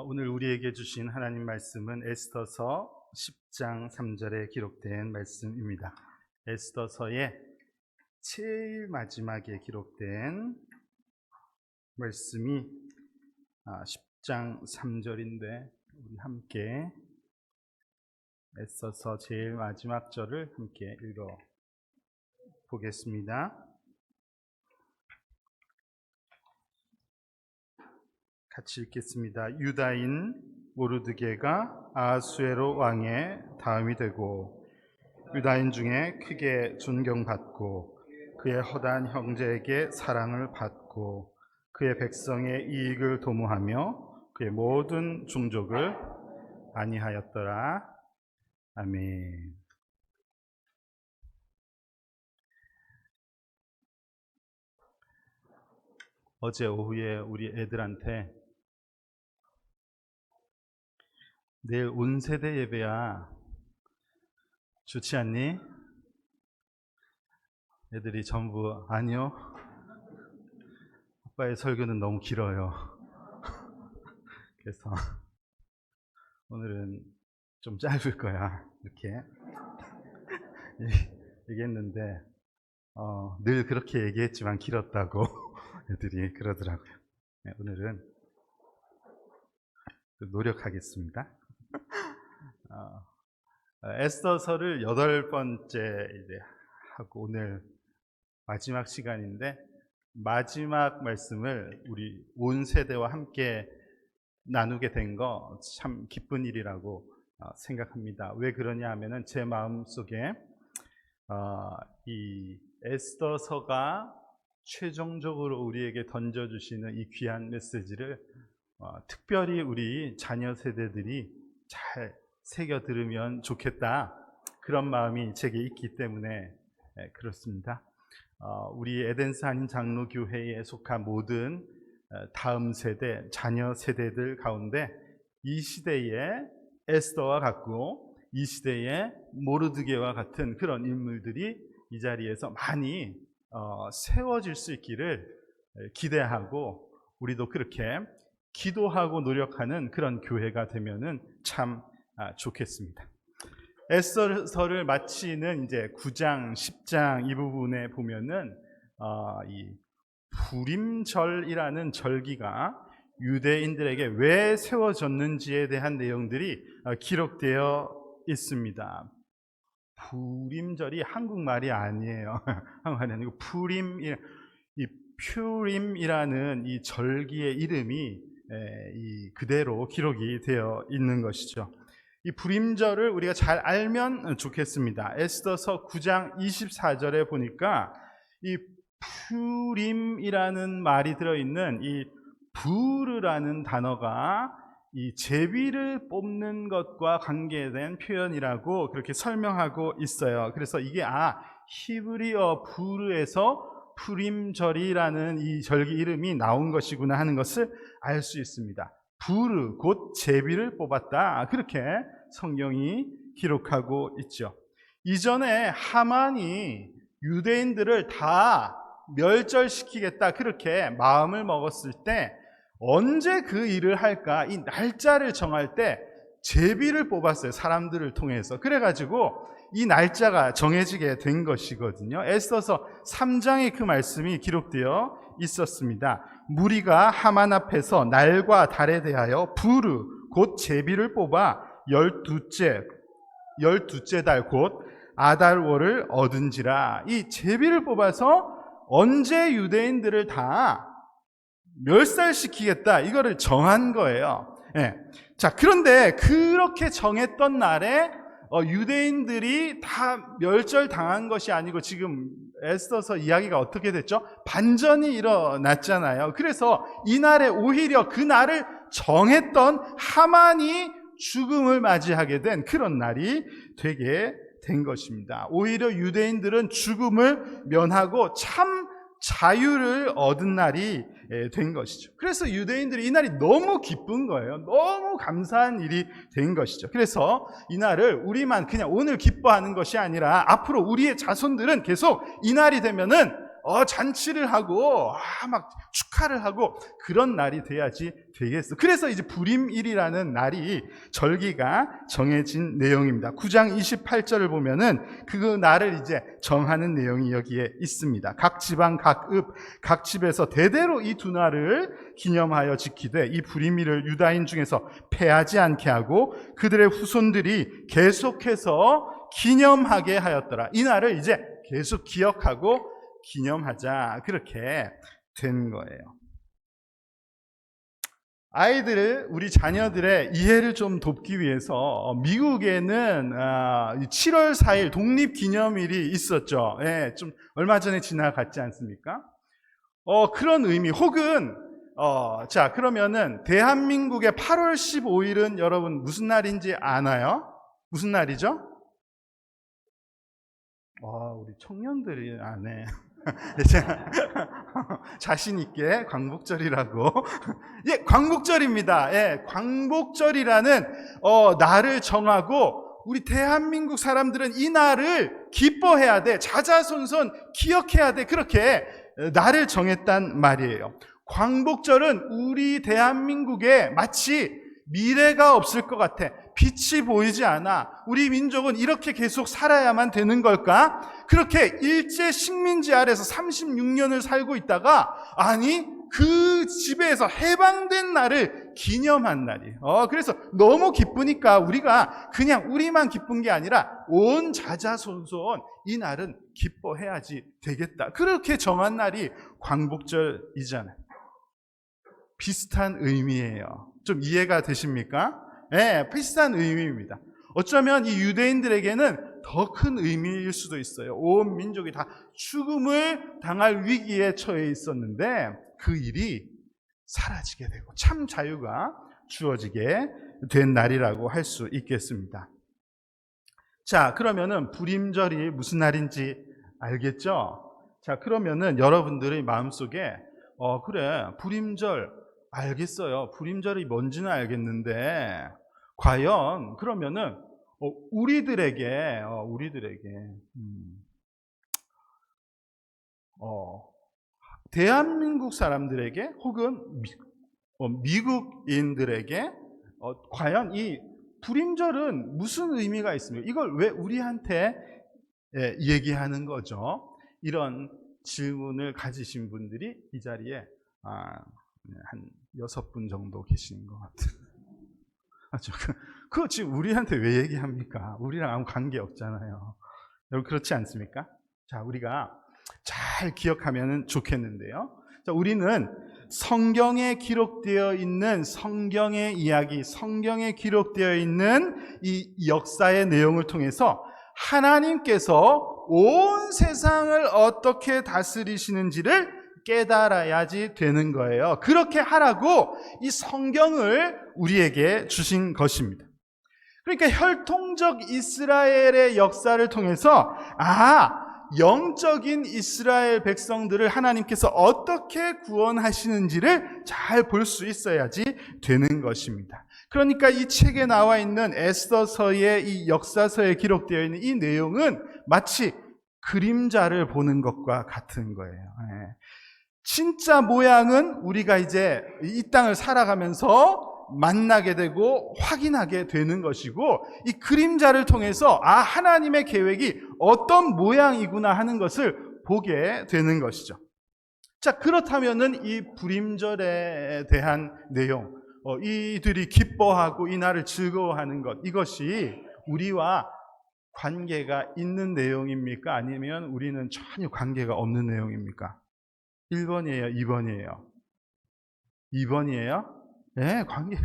오늘 우리에게 주신 하나님 말씀은 에스더서 10장 3절에 기록된 말씀입니다. 에스더서의 제일 마지막에 기록된 말씀이 10장 3절인데 우리 함께 에스더서 제일 마지막 절을 함께 읽어 보겠습니다. 같이 읽겠습니다. 유다인 모르드게가 아하수에로 왕의 다음이 되고 유다인 중에 크게 존경받고 그의 허다한 형제에게 사랑을 받고 그의 백성의 이익을 도모하며 그의 모든 종족을 안위하였더라. 아멘. 어제 오후에 우리 애들한테 내일 온 세대 예배야, 좋지 않니? 애들이 전부 아니요, 아빠의 설교는 너무 길어요. 그래서 오늘은 좀 짧을 거야 이렇게 얘기했는데 늘 그렇게 얘기했지만 길었다고 애들이 그러더라고요. 오늘은 노력하겠습니다. 에스더서를 8번째 이제 하고 오늘 마지막 시간인데 마지막 말씀을 우리 온 세대와 함께 나누게 된 거 참 기쁜 일이라고 생각합니다. 왜 그러냐 하면은 제 마음속에 이 에스더서가 최종적으로 우리에게 던져주시는 이 귀한 메시지를 특별히 우리 자녀 세대들이 잘 새겨 들으면 좋겠다, 그런 마음이 제게 있기 때문에 그렇습니다. 우리 에덴스 한인 장로교회에 속한 모든 다음 세대, 자녀 세대들 가운데 이 시대에 에스더와 같고 이 시대에 모르드게와 같은 그런 인물들이 이 자리에서 많이 세워질 수 있기를 기대하고 우리도 그렇게 기도하고 노력하는 그런 교회가 되면은 참 좋겠습니다. 에스더서를 마치는 이제 9장, 10장 이 부분에 보면은 이 부림절이라는 절기가 유대인들에게 왜 세워졌는지에 대한 내용들이 기록되어 있습니다. 부림절이 한국말이 아니에요. 한국말이 아니고 퓨림이라는 이 절기의 이름이 그대로 기록이 되어 있는 것이죠. 이 부림절을 우리가 잘 알면 좋겠습니다. 에스더서 9장 24절에 보니까 이 퓨림이라는 말이 들어있는 이 부르라는 단어가 이 제비를 뽑는 것과 관계된 표현이라고 그렇게 설명하고 있어요. 그래서 이게 히브리어 부르에서 푸림절이라는 이 절기 이름이 나온 것이구나 하는 것을 알 수 있습니다. 부르, 곧 제비를 뽑았다, 그렇게 성경이 기록하고 있죠. 이전에 하만이 유대인들을 다 멸절시키겠다 그렇게 마음을 먹었을 때 언제 그 일을 할까, 이 날짜를 정할 때 제비를 뽑았어요. 사람들을 통해서. 그래가지고 이 날짜가 정해지게 된 것이거든요. 에스더서 3장에 그 말씀이 기록되어 있었습니다. 무리가 하만 앞에서 날과 달에 대하여 부르, 곧 제비를 뽑아 12째 달, 곧 아달월을 얻은지라. 이 제비를 뽑아서 언제 유대인들을 다 멸살시키겠다, 이거를 정한 거예요. 자, 그런데 그렇게 정했던 날에 유대인들이 다 멸절당한 것이 아니고 지금 에스더서 이야기가 어떻게 됐죠? 반전이 일어났잖아요. 그래서 이날에 오히려 그 날을 정했던 하만이 죽음을 맞이하게 된 그런 날이 되게 된 것입니다. 오히려 유대인들은 죽음을 면하고 참 자유를 얻은 날이 된 것이죠. 그래서 유대인들이 이 날이 너무 기쁜 거예요. 너무 감사한 일이 된 것이죠. 그래서 이 날을 우리만 그냥 오늘 기뻐하는 것이 아니라 앞으로 우리의 자손들은 계속 이 날이 되면은 잔치를 하고 막 축하를 하고 그런 날이 돼야지 되겠어. 그래서 이제 불임일이라는 날이 절기가 정해진 내용입니다. 9장 28절을 보면은 그 날을 이제 정하는 내용이 여기에 있습니다. 각 지방 각 읍 각 집에서 대대로 이 두 날을 기념하여 지키되 이 불임일을 유다인 중에서 패하지 않게 하고 그들의 후손들이 계속해서 기념하게 하였더라. 이 날을 이제 계속 기억하고 기념하자. 그렇게 된 거예요. 우리 자녀들의 이해를 좀 돕기 위해서 미국에는 7월 4일 독립기념일이 있었죠. 예, 좀 얼마 전에 지나갔지 않습니까? 그런 의미 혹은 자, 그러면은 대한민국의 8월 15일은 여러분 무슨 날인지 아나요? 무슨 날이죠? 우리 청년들이 아네. 자신 있게 광복절이라고. 예, 광복절입니다. 예, 광복절이라는 날을 정하고 우리 대한민국 사람들은 이 날을 기뻐해야 돼. 자자손손 기억해야 돼. 그렇게 날을 정했단 말이에요. 광복절은 우리 대한민국에 마치 미래가 없을 것 같아. 빛이 보이지 않아. 우리 민족은 이렇게 계속 살아야만 되는 걸까? 그렇게 일제 식민지 아래서 36년을 살고 있다가 아니 그 지배에서 해방된 날을 기념한 날이에요. 그래서 너무 기쁘니까 우리가 그냥 우리만 기쁜 게 아니라 온 자자손손 이 날은 기뻐해야지 되겠다. 그렇게 정한 날이 광복절이잖아요. 비슷한 의미예요. 좀 이해가 되십니까? 네, 비슷한 의미입니다. 어쩌면 이 유대인들에게는 더 큰 의미일 수도 있어요. 온 민족이 다 죽음을 당할 위기에 처해 있었는데 그 일이 사라지게 되고 참 자유가 주어지게 된 날이라고 할 수 있겠습니다. 자, 그러면은 불임절이 무슨 날인지 알겠죠? 자, 그러면은 여러분들의 마음속에 그래, 불임절 알겠어요. 불임절이 뭔지는 알겠는데 과연 그러면은 우리들에게 대한민국 사람들에게 혹은 미국인들에게 과연 이 불임절은 무슨 의미가 있습니까? 이걸 왜 우리한테 얘기하는 거죠? 이런 질문을 가지신 분들이 이 자리에 한 6분 정도 계시는 것 같아요. 그거 지금 우리한테 왜 얘기합니까? 우리랑 아무 관계 없잖아요. 여러분 그렇지 않습니까? 자, 우리가 잘 기억하면 좋겠는데요. 자, 우리는 성경에 기록되어 있는 성경의 이야기, 성경에 기록되어 있는 이 역사의 내용을 통해서 하나님께서 온 세상을 어떻게 다스리시는지를 깨달아야지 되는 거예요. 그렇게 하라고 이 성경을 우리에게 주신 것입니다. 그러니까 혈통적 이스라엘의 역사를 통해서 영적인 이스라엘 백성들을 하나님께서 어떻게 구원하시는지를 잘 볼 수 있어야지 되는 것입니다. 그러니까 이 책에 나와 있는 에스더서의 이 역사서에 기록되어 있는 이 내용은 마치 그림자를 보는 것과 같은 거예요. 진짜 모양은 우리가 이제 이 땅을 살아가면서 만나게 되고 확인하게 되는 것이고 이 그림자를 통해서 하나님의 계획이 어떤 모양이구나 하는 것을 보게 되는 것이죠. 자, 그렇다면은 이 불임절에 대한 내용, 이들이 기뻐하고 이 날을 즐거워하는 것, 이것이 우리와 관계가 있는 내용입니까? 아니면 우리는 전혀 관계가 없는 내용입니까? 1번이에요? 2번이에요? 2번이에요? 네, 관계.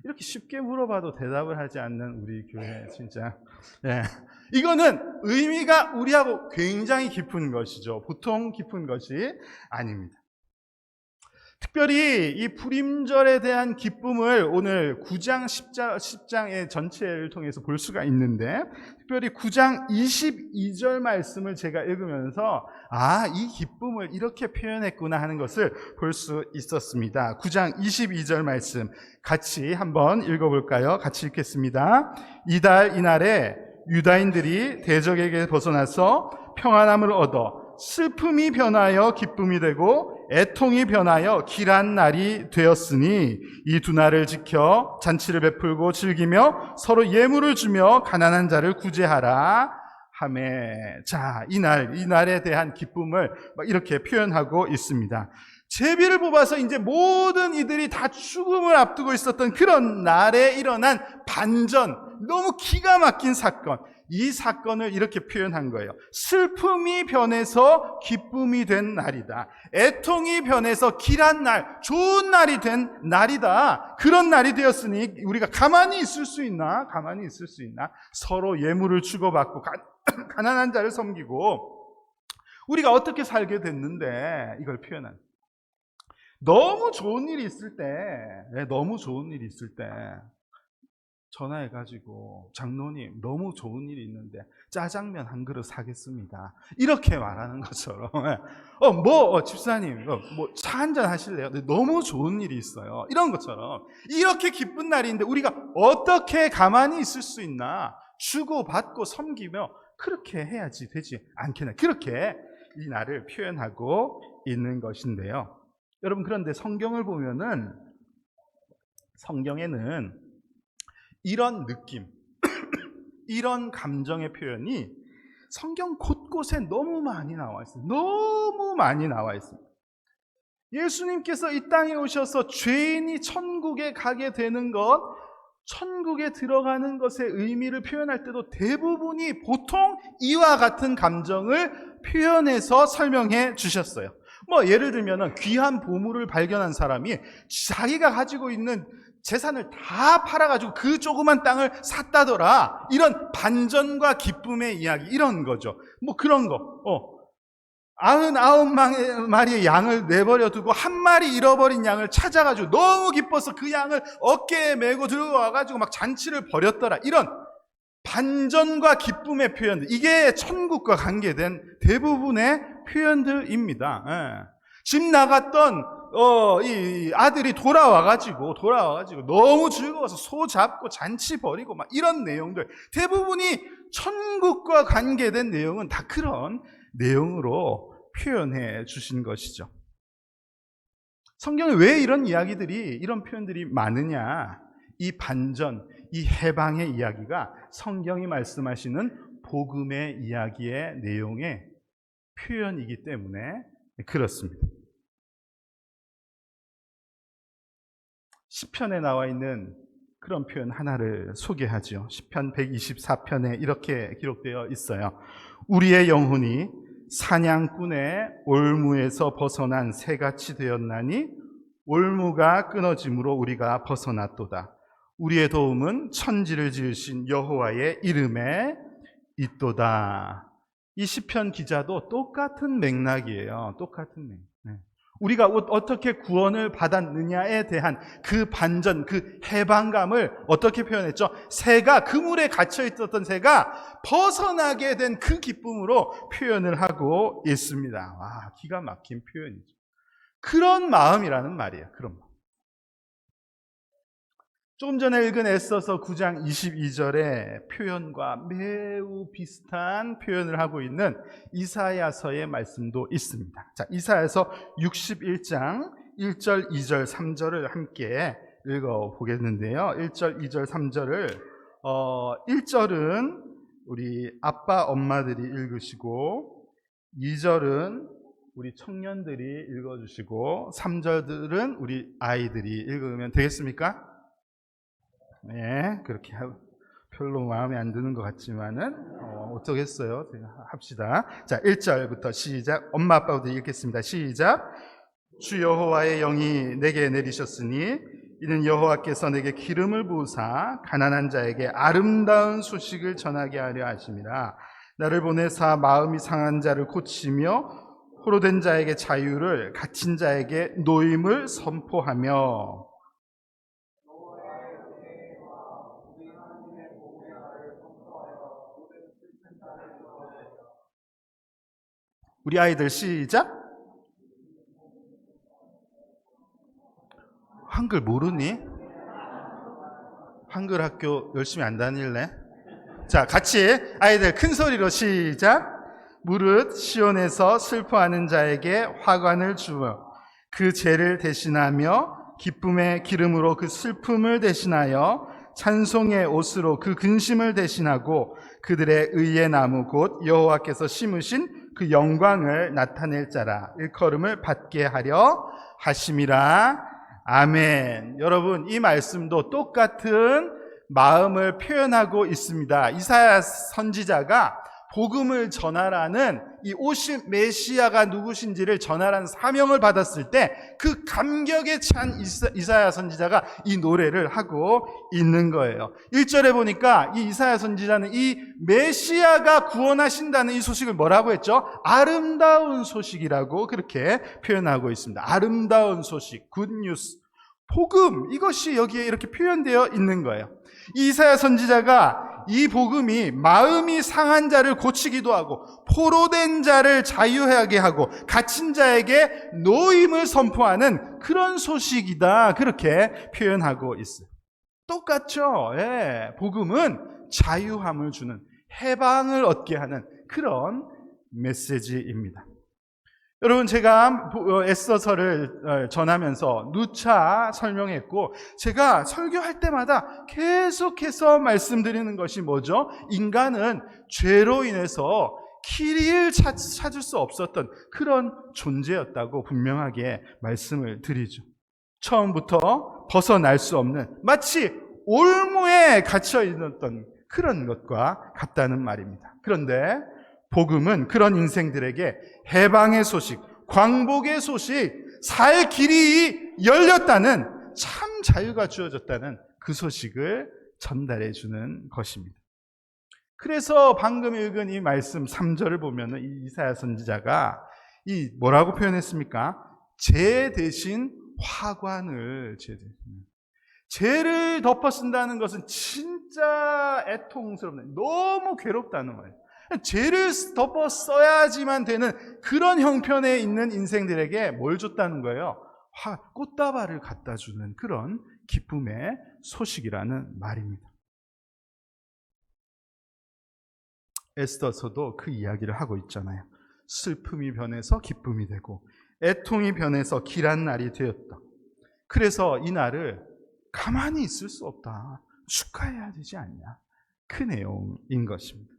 이렇게 쉽게 물어봐도 대답을 하지 않는 우리 교회, 진짜. 네. 이거는 의미가 우리하고 굉장히 깊은 것이죠. 보통 깊은 것이 아닙니다. 특별히 이 불임절에 대한 기쁨을 오늘 9장, 10장의 전체를 통해서 볼 수가 있는데, 특별히 9장 22절 말씀을 제가 읽으면서 이 기쁨을 이렇게 표현했구나 하는 것을 볼 수 있었습니다. 9장 22절 말씀 같이 한번 읽어볼까요? 같이 읽겠습니다. 이날에 유다인들이 대적에게 벗어나서 평안함을 얻어 슬픔이 변하여 기쁨이 되고 애통이 변하여 길한 날이 되었으니 이 두 날을 지켜 잔치를 베풀고 즐기며 서로 예물을 주며 가난한 자를 구제하라 하매. 자, 이 날에 대한 기쁨을 막 이렇게 표현하고 있습니다. 제비를 뽑아서 이제 모든 이들이 다 죽음을 앞두고 있었던 그런 날에 일어난 반전, 너무 기가 막힌 사건, 이 사건을 이렇게 표현한 거예요. 슬픔이 변해서 기쁨이 된 날이다. 애통이 변해서 길한 날, 좋은 날이 된 날이다. 그런 날이 되었으니 우리가 가만히 있을 수 있나? 가만히 있을 수 있나? 서로 예물을 주고받고 가난한 자를 섬기고 우리가 어떻게 살게 됐는데 이걸 표현한. 너무 좋은 일이 있을 때, 너무 좋은 일이 있을 때 전화해가지고 장로님 너무 좋은 일이 있는데 짜장면 한 그릇 사겠습니다. 이렇게 말하는 것처럼 집사님 차 한잔 하실래요? 너무 좋은 일이 있어요. 이런 것처럼 이렇게 기쁜 날인데 우리가 어떻게 가만히 있을 수 있나? 주고받고 섬기며 그렇게 해야지 되지 않겠나? 그렇게 이 날을 표현하고 있는 것인데요. 여러분, 그런데 성경을 보면은 성경에는 이런 느낌, 이런 감정의 표현이 성경 곳곳에 너무 많이 나와 있습니다. 너무 많이 나와 있습니다. 예수님께서 이 땅에 오셔서 죄인이 천국에 가게 되는 것, 천국에 들어가는 것의 의미를 표현할 때도 대부분이 보통 이와 같은 감정을 표현해서 설명해 주셨어요. 예를 들면 귀한 보물을 발견한 사람이 자기가 가지고 있는 재산을 다 팔아가지고 그 조그만 땅을 샀다더라. 이런 반전과 기쁨의 이야기, 이런 거죠. 그런 거. 99마리의 양을 내버려 두고 한 마리 잃어버린 양을 찾아가지고 너무 기뻐서 그 양을 어깨에 메고 들고 와가지고 막 잔치를 벌였더라. 이런 반전과 기쁨의 표현들, 이게 천국과 관계된 대부분의 표현들입니다. 예. 집 나갔던 이 아들이 돌아와가지고 너무 즐거워서 소 잡고 잔치 벌이고 막 이런 내용들, 대부분이 천국과 관계된 내용은 다 그런 내용으로 표현해 주신 것이죠. 성경에 왜 이런 이야기들이, 이런 표현들이 많으냐? 이 반전, 이 해방의 이야기가 성경이 말씀하시는 복음의 이야기의 내용의 표현이기 때문에 그렇습니다. 시편에 나와 있는 그런 표현 하나를 소개하죠. 시편 124편에 이렇게 기록되어 있어요. 우리의 영혼이 사냥꾼의 올무에서 벗어난 새같이 되었나니 올무가 끊어짐으로 우리가 벗어났도다. 우리의 도움은 천지를 지으신 여호와의 이름에 있도다. 이 시편 기자도 똑같은 맥락이에요. 똑같은 맥락. 우리가 어떻게 구원을 받았느냐에 대한 그 반전, 그 해방감을 어떻게 표현했죠? 새가, 그물에 갇혀 있었던 새가 벗어나게 된 그 기쁨으로 표현을 하고 있습니다. 와, 기가 막힌 표현이죠. 그런 마음이라는 말이에요. 그런 마음. 조금 전에 읽은 에스더서 9장 22절의 표현과 매우 비슷한 표현을 하고 있는 이사야서의 말씀도 있습니다. 자, 이사야서 61장 1절, 2절, 3절을 함께 읽어보겠는데요. 1절, 2절, 3절을 1절은 우리 아빠, 엄마들이 읽으시고 2절은 우리 청년들이 읽어주시고 3절들은 우리 아이들이 읽으면 되겠습니까? 네, 그렇게 별로 마음에 안 드는 것 같지만은 어쩌겠어요. 합시다. 자, 1절부터 시작. 엄마 아빠부터 읽겠습니다. 시작. 주 여호와의 영이 내게 내리셨으니 이는 여호와께서 내게 기름을 부으사 가난한 자에게 아름다운 소식을 전하게 하려 하심이라. 나를 보내사 마음이 상한 자를 고치며 포로된 자에게 자유를, 갇힌 자에게 노임을 선포하며. 우리 아이들 시작. 한글 모르니? 한글 학교 열심히 안 다닐래? 자, 같이 아이들 큰 소리로 시작. 무릇 시온에서 슬퍼하는 자에게 화관을 주어 그 죄를 대신하며 기쁨의 기름으로 그 슬픔을 대신하여 찬송의 옷으로 그 근심을 대신하고 그들의 의의 나무 곧 여호와께서 심으신 그 영광을 나타낼 자라 일컬음을 받게 하려 하심이라. 아멘. 여러분, 이 말씀도 똑같은 마음을 표현하고 있습니다. 이사야 선지자가 복음을 전하라는 이 오실 메시아가 누구신지를 전하라는 사명을 받았을 때 그 감격에 찬 이사야 선지자가 이 노래를 하고 있는 거예요. 1절에 보니까 이 이사야 선지자는 이 메시아가 구원하신다는 이 소식을 뭐라고 했죠? 아름다운 소식이라고 그렇게 표현하고 있습니다. 아름다운 소식, 굿뉴스, 복음, 이것이 여기에 이렇게 표현되어 있는 거예요. 이사야 선지자가 이 복음이 마음이 상한 자를 고치기도 하고 포로된 자를 자유하게 하고 갇힌 자에게 노임을 선포하는 그런 소식이다, 그렇게 표현하고 있어요. 똑같죠? 예, 복음은 자유함을 주는, 해방을 얻게 하는 그런 메시지입니다. 여러분, 제가 에스더서를 전하면서 누차 설명했고 제가 설교할 때마다 계속해서 말씀드리는 것이 뭐죠? 인간은 죄로 인해서 길을 찾을 수 없었던 그런 존재였다고 분명하게 말씀을 드리죠. 처음부터 벗어날 수 없는, 마치 올무에 갇혀 있었던 그런 것과 같다는 말입니다. 그런데 복음은 그런 인생들에게 해방의 소식, 광복의 소식, 살 길이 열렸다는, 참 자유가 주어졌다는 그 소식을 전달해 주는 것입니다. 그래서 방금 읽은 이 말씀 3절을 보면 이 이사야 선지자가 이 뭐라고 표현했습니까? 죄 대신 화관을, 죄를 덮어 쓴다는 것은 진짜 애통스럽네, 너무 괴롭다는 거예요. 죄를 덮어 써야지만 되는 그런 형편에 있는 인생들에게 뭘 줬다는 거예요? 꽃다발을 갖다 주는 그런 기쁨의 소식이라는 말입니다. 에스더서도 그 이야기를 하고 있잖아요. 슬픔이 변해서 기쁨이 되고 애통이 변해서 길한 날이 되었다. 그래서 이 날을 가만히 있을 수 없다, 축하해야 되지 않냐, 그 내용인 것입니다.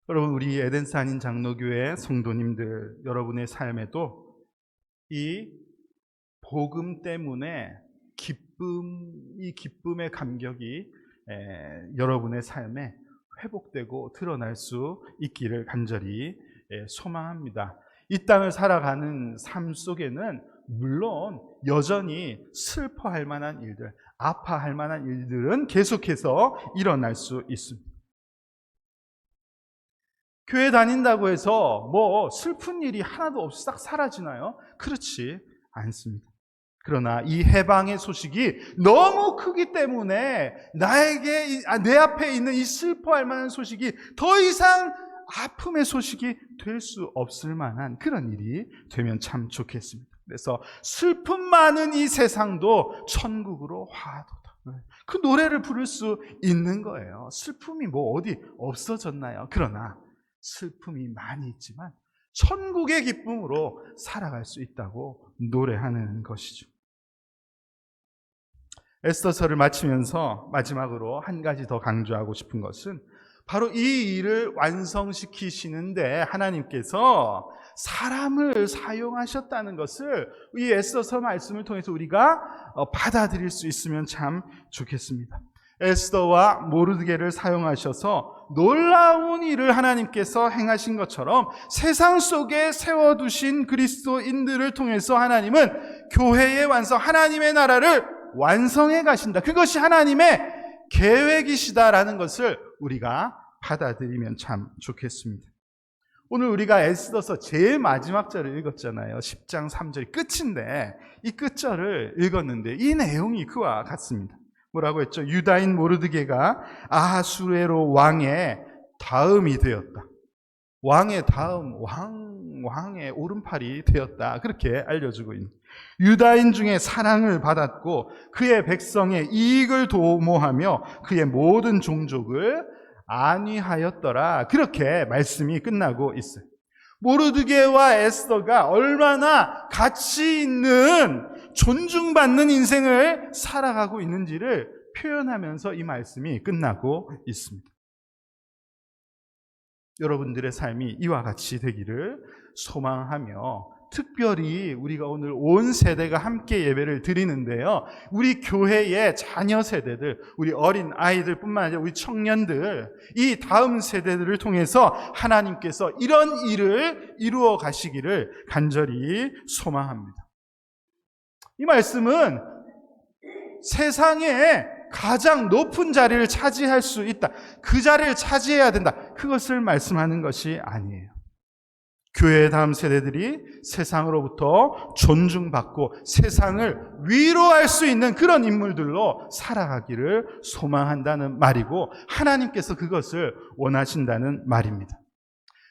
여러분, 우리 에덴스 한인 장로교회 성도님들, 여러분의 삶에도 이 복음 때문에 이 기쁨의 감격이 여러분의 삶에 회복되고 드러날 수 있기를 간절히 소망합니다. 이 땅을 살아가는 삶 속에는 물론 여전히 슬퍼할 만한 일들, 아파할 만한 일들은 계속해서 일어날 수 있습니다. 교회 다닌다고 해서 뭐 슬픈 일이 하나도 없이 싹 사라지나요? 그렇지 않습니다. 그러나 이 해방의 소식이 너무 크기 때문에 내 앞에 있는 이 슬퍼할 만한 소식이 더 이상 아픔의 소식이 될 수 없을 만한 그런 일이 되면 참 좋겠습니다. 그래서 슬픔 많은 이 세상도 천국으로 화도다, 그 노래를 부를 수 있는 거예요. 슬픔이 뭐 어디 없어졌나요? 그러나 슬픔이 많이 있지만 천국의 기쁨으로 살아갈 수 있다고 노래하는 것이죠. 에스더서를 마치면서 마지막으로 한 가지 더 강조하고 싶은 것은 바로 이 일을 완성시키시는데 하나님께서 사람을 사용하셨다는 것을 이 에스더서 말씀을 통해서 우리가 받아들일 수 있으면 참 좋겠습니다. 에스더와 모르드게를 사용하셔서 놀라운 일을 하나님께서 행하신 것처럼 세상 속에 세워두신 그리스도인들을 통해서 하나님은 교회의 완성, 하나님의 나라를 완성해 가신다. 그것이 하나님의 계획이시다라는 것을 우리가 받아들이면 참 좋겠습니다. 오늘 우리가 에스더서 제일 마지막 절을 읽었잖아요. 10장 3절이 끝인데 이 끝절을 읽었는데 이 내용이 그와 같습니다. 뭐라고 했죠? 유다인 모르드게가 아하수에로 왕의 다음이 되었다. 왕의 다음, 왕의 오른팔이 되었다. 그렇게 알려주고 있는. 유다인 중에 사랑을 받았고 그의 백성의 이익을 도모하며 그의 모든 종족을 안위하였더라. 그렇게 말씀이 끝나고 있어요. 모르드게와 에스더가 얼마나 가치 있는 존중받는 인생을 살아가고 있는지를 표현하면서 이 말씀이 끝나고 있습니다. 여러분들의 삶이 이와 같이 되기를 소망하며, 특별히 우리가 오늘 온 세대가 함께 예배를 드리는데요, 우리 교회의 자녀 세대들, 우리 어린 아이들 뿐만 아니라 우리 청년들, 이 다음 세대들을 통해서 하나님께서 이런 일을 이루어 가시기를 간절히 소망합니다. 이 말씀은 세상에 가장 높은 자리를 차지할 수 있다, 그 자리를 차지해야 된다, 그것을 말씀하는 것이 아니에요. 교회의 다음 세대들이 세상으로부터 존중받고 세상을 위로할 수 있는 그런 인물들로 살아가기를 소망한다는 말이고, 하나님께서 그것을 원하신다는 말입니다.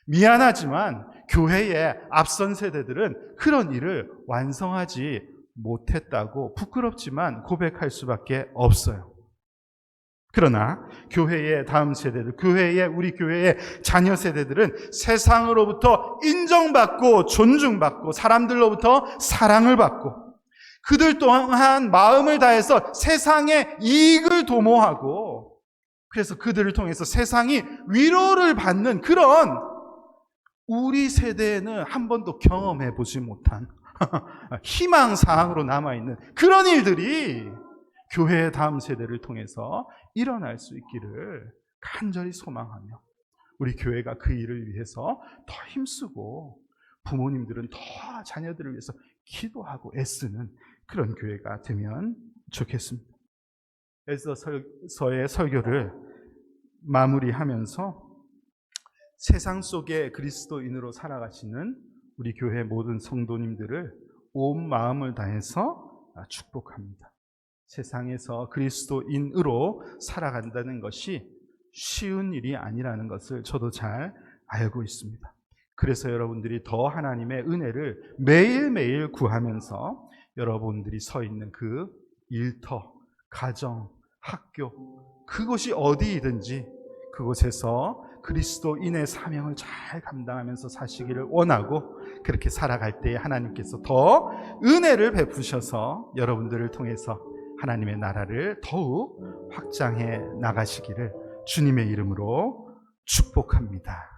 미안하지만 교회의 앞선 세대들은 그런 일을 완성하지 못했다고 부끄럽지만 고백할 수밖에 없어요. 그러나 교회의 다음 세대들, 우리 교회의 자녀 세대들은 세상으로부터 인정받고 존중받고 사람들로부터 사랑을 받고, 그들 또한 마음을 다해서 세상의 이익을 도모하고, 그래서 그들을 통해서 세상이 위로를 받는 그런, 우리 세대에는 한 번도 경험해 보지 못한 희망사항으로 남아있는 그런 일들이 교회의 다음 세대를 통해서 일어날 수 있기를 간절히 소망하며, 우리 교회가 그 일을 위해서 더 힘쓰고 부모님들은 더 자녀들을 위해서 기도하고 애쓰는 그런 교회가 되면 좋겠습니다. 에스더서의 설교를 마무리하면서 세상 속에 그리스도인으로 살아가시는 우리 교회 모든 성도님들을 온 마음을 다해서 축복합니다. 세상에서 그리스도인으로 살아간다는 것이 쉬운 일이 아니라는 것을 저도 잘 알고 있습니다. 그래서 여러분들이 더 하나님의 은혜를 매일매일 구하면서 여러분들이 서 있는 그 일터, 가정, 학교, 그곳이 어디이든지 그곳에서 그리스도인의 사명을 잘 감당하면서 사시기를 원하고, 그렇게 살아갈 때에 하나님께서 더 은혜를 베푸셔서 여러분들을 통해서 하나님의 나라를 더욱 확장해 나가시기를 주님의 이름으로 축복합니다.